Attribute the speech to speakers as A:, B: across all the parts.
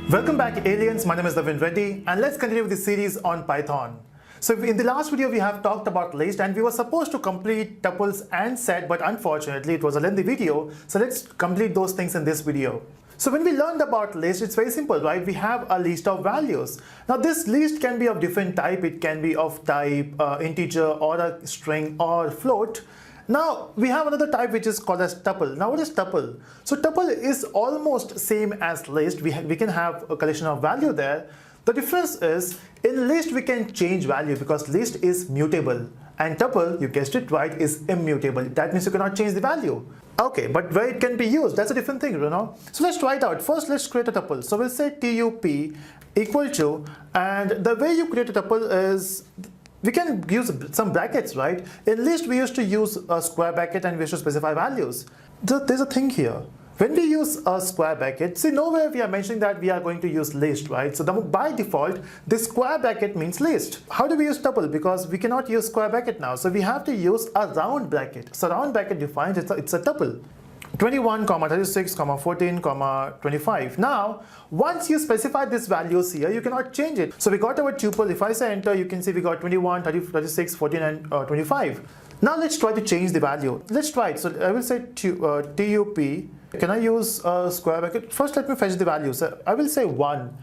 A: Welcome back, aliens. My name is Navin Reddy, and let's continue with the series on Python. So in the last video, we have talked about list, and we were supposed to complete tuples and set, but unfortunately, it was a lengthy video. So let's complete those things in this video. So when we learned about list, it's very simple, right? We have a list of values. Now this list can be of different type. It can be of type integer or a string or float. Now we have another type which is called as tuple. Now what is tuple? So tuple is almost same as list. We can have a collection of value there. The difference is in list we can change value because list is mutable and tuple, you guessed it right, is immutable. That means you cannot change the value. Okay, but where it can be used, that's a different thing, you know. So let's try it out. First, let's create a tuple. So we'll say tup equal to, and the way you create a tuple is we can use some brackets, right? In list, we used to use a square bracket and we used to specify values. There's a thing here. When we use a square bracket, see nowhere we are mentioning that we are going to use list, right? So by default, this square bracket means list. How do we use tuple? Because we cannot use square bracket now. So we have to use a round bracket. So round bracket defines it's a tuple. 21, 36, 14, 25. Now, once you specify these values here, you cannot change it. So we got our tuple. If I say enter, you can see we got 21, 30, 36, 14, and 25. Now let's try to change the value. Let's try it. So I will say tup. Can I use a square bracket? First, let me fetch the values. I will say 1.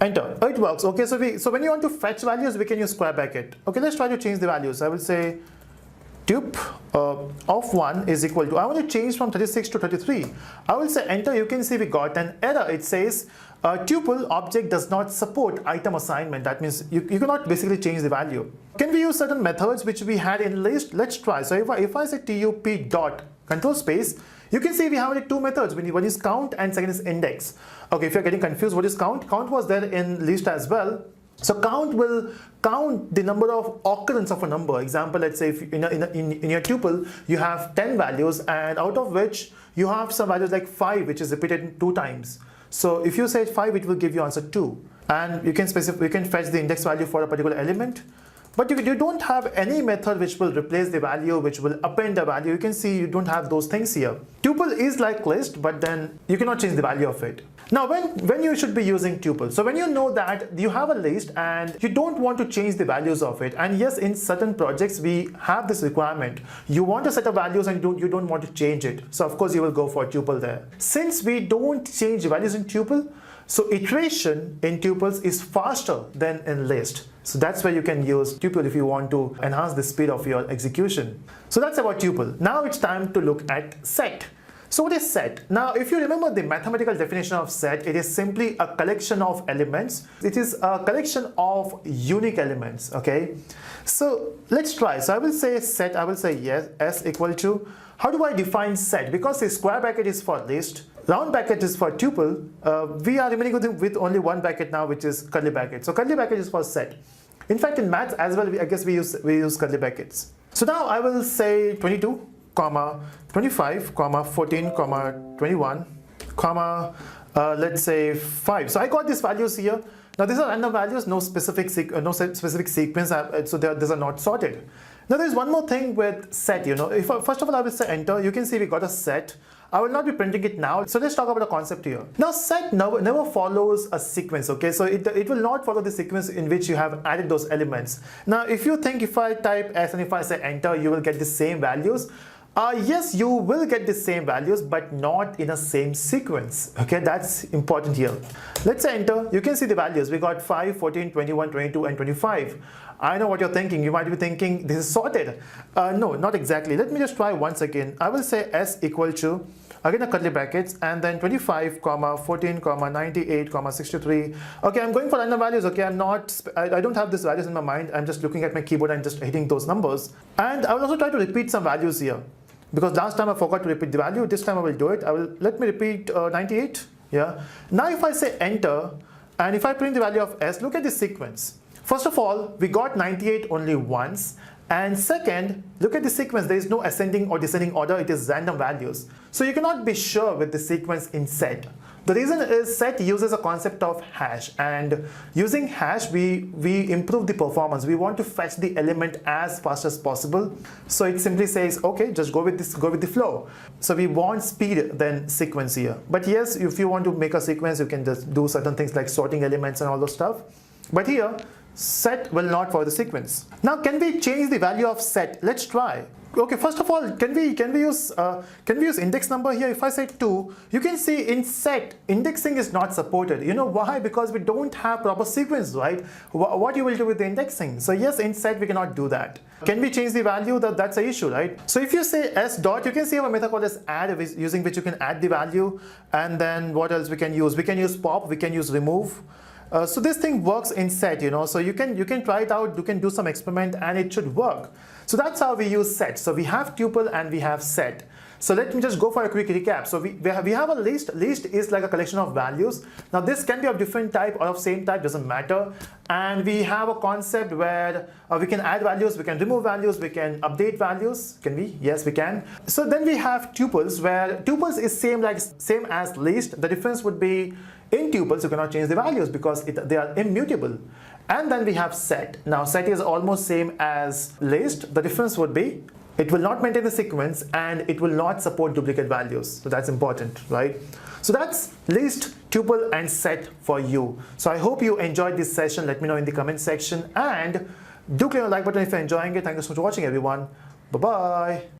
A: Enter. Oh, it works. Okay, so when you want to fetch values, we can use square bracket. Okay, let's try to change the values. I will say tup of 1 is equal to, I want to change from 36 to 33. I will say enter. You can see we got an error. It says tuple object does not support item assignment. That means you cannot basically change the value. Can we use certain methods which we had in list? Let's try. So if I say tup dot control space, you can see we have only two methods. One is count and second is index. Okay, if you're getting confused, what is count? Count was there in list as well. So count will count the number of occurrence of a number. Example, let's say if in your tuple you have 10 values, and out of which you have some values like 5 which is repeated 2 times. So if you say 5, it will give you answer 2, and you can fetch the index value for a particular element. But you don't have any method which will replace the value, which will append the value. You can see you don't have those things here. Tuple is like list, but then you cannot change the value of it. Now, when you should be using tuple? So when you know that you have a list and you don't want to change the values of it, and yes, in certain projects we have this requirement. You want to set up values and you don't want to change it. So of course you will go for tuple there. Since we don't change values in tuple, so iteration in tuples is faster than in list. So that's where you can use tuple if you want to enhance the speed of your execution. So that's about tuple. Now it's time to look at set. So what is set? Now if you remember the mathematical definition of set, it is simply a collection of elements. It is a collection of unique elements, okay? So let's try. So I will say set, I will say yes, s equal to, how do I define set? Because the square bracket is for list, round bracket is for tuple, we are remaining with only one bracket now, which is curly bracket. So curly bracket is for set. In fact, in maths as well, I guess we use curly brackets. So now I will say 22, 25, 14, 21, let's say 5. So I got these values here. Now these are random values, no specific sequence, so these are not sorted. Now there's one more thing with set, you know. First of all, I will say enter. You can see we got a set. I will not be printing it now. So let's talk about the concept here. Now set never follows a sequence, okay? So it will not follow the sequence in which you have added those elements. Now if you think if I type s and if I say enter, you will get the same values. Yes, you will get the same values, but not in a same sequence. Okay, that's important here. Let's say enter. You can see the values. We got 5, 14, 21, 22, and 25. I know what you're thinking. You might be thinking this is sorted. No, not exactly. Let me just try once again. I will say s equal to, again a curly brackets, and then 25, 14, 98, 63. Okay, I'm going for random values. Okay, I don't have these values in my mind. I'm just looking at my keyboard and just hitting those numbers. And I will also try to repeat some values here, because last time I forgot to repeat the value. This time I will do it. Let me repeat 98. Yeah. Now if I say enter, and if I print the value of s, look at the sequence. First of all, we got 98 only once. And second, look at the sequence. There is no ascending or descending order. It is random values. So you cannot be sure with the sequence in set. The reason is set uses a concept of hash, and using hash we improve the performance. We want to fetch the element as fast as possible. So it simply says, okay, just go with the flow. So we want speed than sequence here. But yes, if you want to make a sequence, you can just do certain things like sorting elements and all those stuff. But here, set will not follow the sequence. Now, can we change the value of set? Let's try. Okay, first of all, can we use index number here? If I say 2, you can see in set indexing is not supported. You know why? Because we don't have proper sequence, right? What you will do with the indexing? So yes, in set we cannot do that. Can we change the value? That's an issue, right? So if you say s dot, you can see a method called as add, using which you can add the value. And then what else we can use? We can use pop, we can use remove. So this thing works in set, you know, so you can try it out, you can do some experiment and it should work. So that's how we use set. So we have tuple and we have set. So let me just go for a quick recap. So we have a list. List is like a collection of values. Now this can be of different type or of same type, doesn't matter. And we have a concept where we can add values, we can remove values, we can update values. Can we? Yes, we can. So then we have tuples, where tuples is same as list. The difference would be in tuples you cannot change the values because they are immutable. And then we have set. Now set is almost same as list. The difference would be it will not maintain the sequence and it will not support duplicate values. So that's important, right? So that's list, tuple and set for you. So I hope you enjoyed this session. Let me know in the comment section and do click on the like button if you're enjoying it. Thank you so much for watching, everyone. Bye-bye.